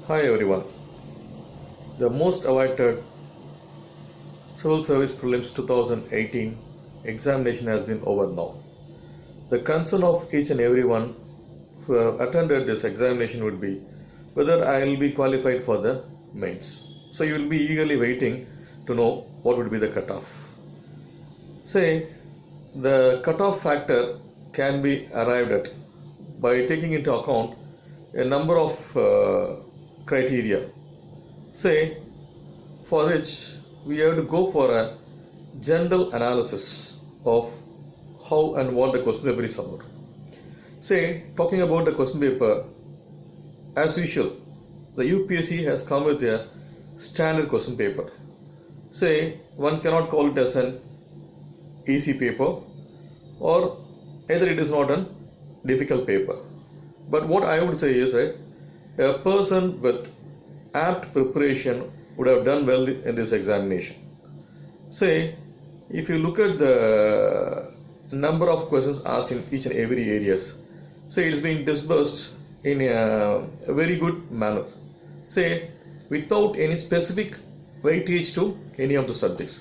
Hi everyone. The most awaited Civil Service Prelims 2018 examination has been over now. The concern of each and everyone who have attended this examination would be whether I will be qualified for the mains. So you will be eagerly waiting to know what would be the cutoff. Say the cutoff factor can be arrived at by taking into account a number of criteria. Say for which we have to go for a general analysis of how and what the question paper is about. Say, talking about the question paper, as usual, the UPSC has come with a standard question paper. Say, one cannot call it as an easy paper, or either it is not a difficult paper. But what I would say is that a person with apt preparation would have done well in this examination. Say, if you look at the number of questions asked in each and every areas, say it's been disbursed in a very good manner. Say, without any specific weightage to any of the subjects.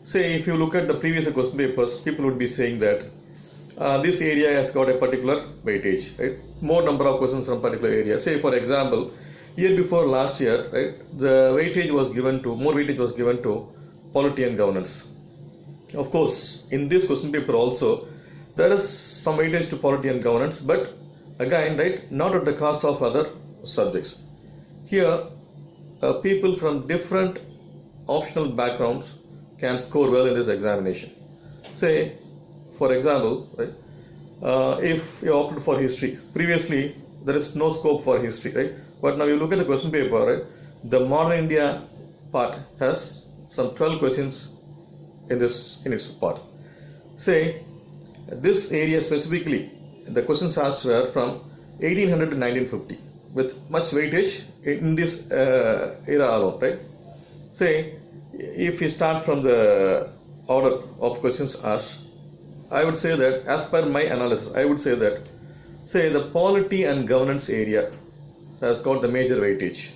Say, if you look at the previous question papers, people would be saying that this area has got a particular weightage, right? More number of questions from particular area. Say, for example, year before last year, right, the weightage was given to, more weightage was given to polity and governance. Of course, in this question paper also, there is some weightage to polity and governance, but again, right, not at the cost of other subjects. Here, people from different optional backgrounds can score well in this examination. Say, for example, right, if you opted for history, previously there is no scope for history, right? But now you look at the question paper, right? The modern India part has some 12 questions in its part. Say, this area specifically, the questions asked were from 1800 to 1950 with much weightage in this era alone, right? Say, if you start from the order of questions asked, I would say that as per my analysis, I would say that, say, the polity and governance area has got the major weightage.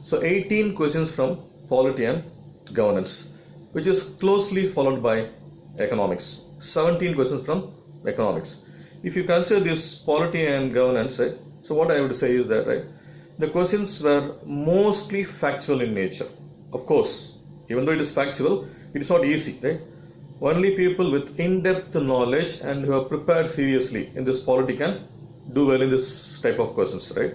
So 18 questions from polity and governance, which is closely followed by economics. 17 questions from economics. If you consider this polity and governance, right, so what I would say is that, right, the questions were mostly factual in nature. Of course, even though it is factual, it is not easy, right? Only people with in-depth knowledge and who are prepared seriously in this polity can do well in this type of questions, right?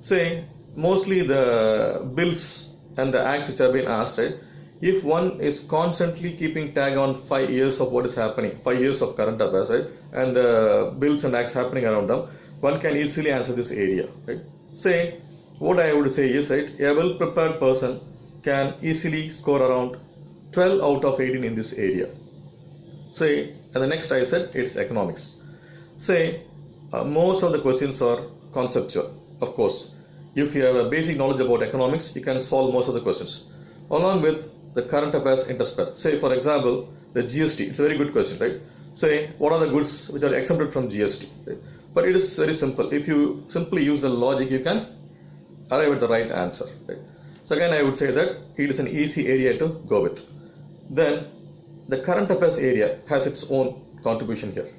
Say, mostly the bills and the acts which have been asked, right? If one is constantly keeping tag on 5 years of what is happening, 5 years of current affairs, right? And the bills and acts happening around them, one can easily answer this area, right? Say, what I would say is, right, a well-prepared person can easily score around 12 out of 18 in this area. Say, and the next I said, it's economics. Say, most of the questions are conceptual. Of course, if you have a basic knowledge about economics, you can solve most of the questions. Along with the current affairs interspersed. Say, for example, the GST. It's a very good question, right? Say, what are the goods which are exempted from GST? Right? But it is very simple. If you simply use the logic, you can arrive at the right answer. Right? So again, I would say that it is an easy area to go with. Then, the current affairs area has its own contribution here.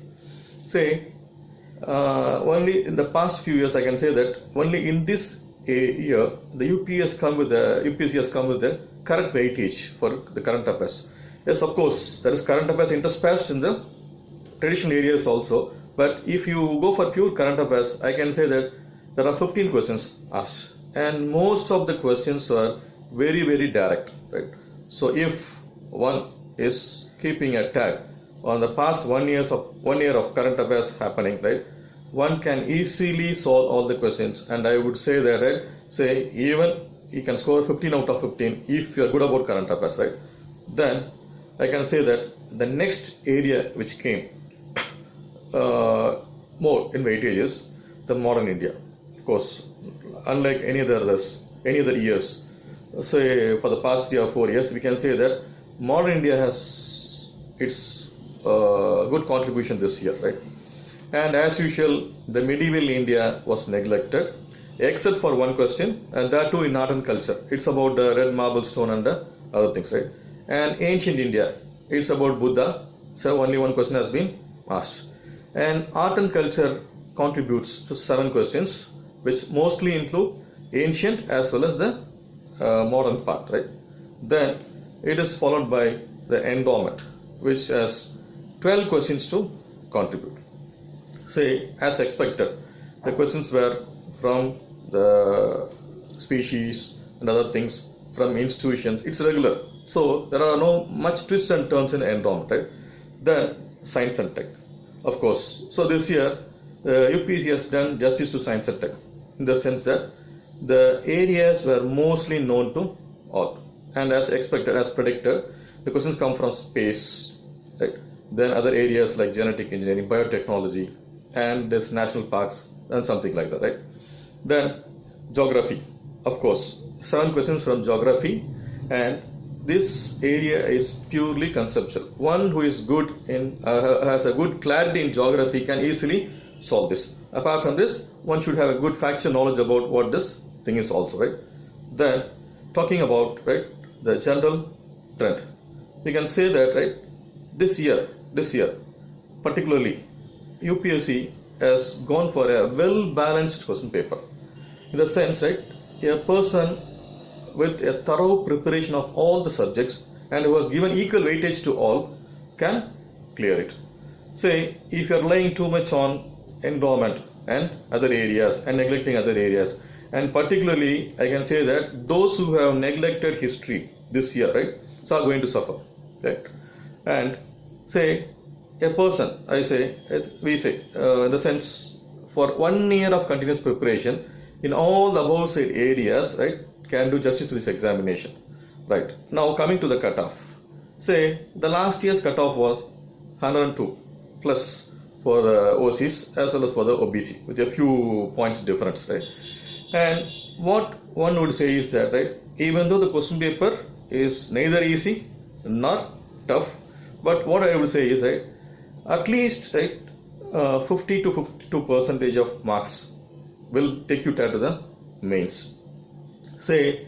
Say, only in the past few years, I can say that only in this year, the UPSC has come with the correct weightage for the current affairs. Yes, of course, there is current affairs interspersed in the traditional areas also. But if you go for pure current affairs, I can say that there are 15 questions asked, and most of the questions are very, very direct, right? So if one is keeping a tag on the past 1 year of current affairs happening, right, one can easily solve all the questions. And I would say that, right, say, even you can score 15 out of 15 if you are good about current affairs, right? Then I can say that the next area which came more in weightage is the modern India. Of course, unlike any other years, say for the past 3 or 4 years, we can say that modern India has its good contribution this year, right? And as usual, the medieval India was neglected, except for one question, and that too in art and culture. It's about the red marble stone and the other things, right? And ancient India, it's about Buddha, so only one question has been asked. And art and culture contributes to 7 questions, which mostly include ancient as well as the modern part, right? Then it is followed by the endowment, which has 12 questions to contribute. Say, as expected, the questions were from the species and other things, from institutions. It's regular, so there are no much twists and turns in endowment, right? Then science and tech, of course. So this year UPSC has done justice to science and tech, in the sense that the areas were mostly known to all, and as expected, as predicted, the questions come from space, right? Then other areas like genetic engineering, biotechnology, and this national parks and something like that, right? Then geography, of course, 7 questions from geography, and this area is purely conceptual. One who is good in has a good clarity in geography can easily solve this. Apart from this, one should have a good factual knowledge about what this thing is also, right? Then talking about, right, the general trend, we can say that, right, this year particularly UPSC has gone for a well balanced question paper, in the sense, right, a person with a thorough preparation of all the subjects and who has given equal weightage to all can clear it. Say, if you are laying too much on endowment and other areas and neglecting other areas, and particularly I can say that those who have neglected history this year, right, so are going to suffer, right? And say a person, we say in the sense, for 1 year of continuous preparation in all the above said areas, right, can do justice to this examination, right? Now coming to the cutoff, say the last year's cutoff was 102 plus for the OCs as well as for the OBC, with a few points difference, right? And what one would say is that, right, even though the question paper is neither easy nor tough, but what I would say is, right, at least, right, 50 to 52% of marks will take you to the mains. Say,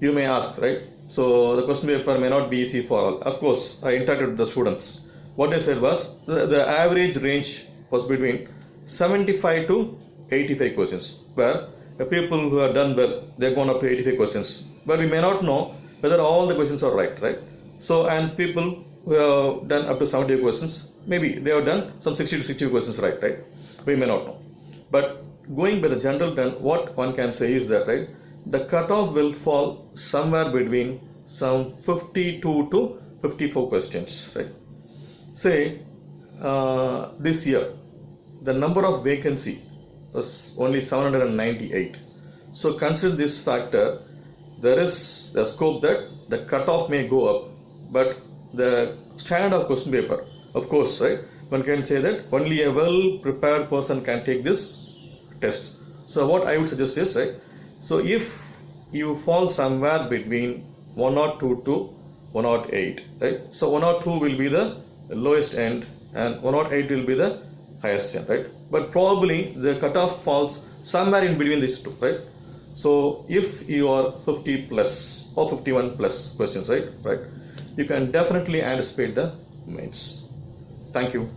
you may ask, right, so the question paper may not be easy for all. Of course, I interacted with the students. What they said was the average range was between 75 to 85 questions, where the people who have done well, they've gone up to 85 questions, but we may not know whether all the questions are right? So, and people who have done up to 70 questions, maybe they have done some 60 to 60 questions right? We may not know. But going by the general trend, what one can say is that, right, the cutoff will fall somewhere between some 52 to 54 questions, right? Say, this year, the number of vacancy was only 798. So consider this factor, there is the scope that the cutoff may go up, but the standard of question paper, of course, right, one can say that only a well prepared person can take this test. So what I would suggest is, right, so if you fall somewhere between 102 to 108, right, so 102 will be the lowest end and 108 will be the highest end, right? But probably the cutoff falls somewhere in between these two, right? So if you are 50 plus or 51 plus questions, right, you can definitely anticipate the mains. Thank you.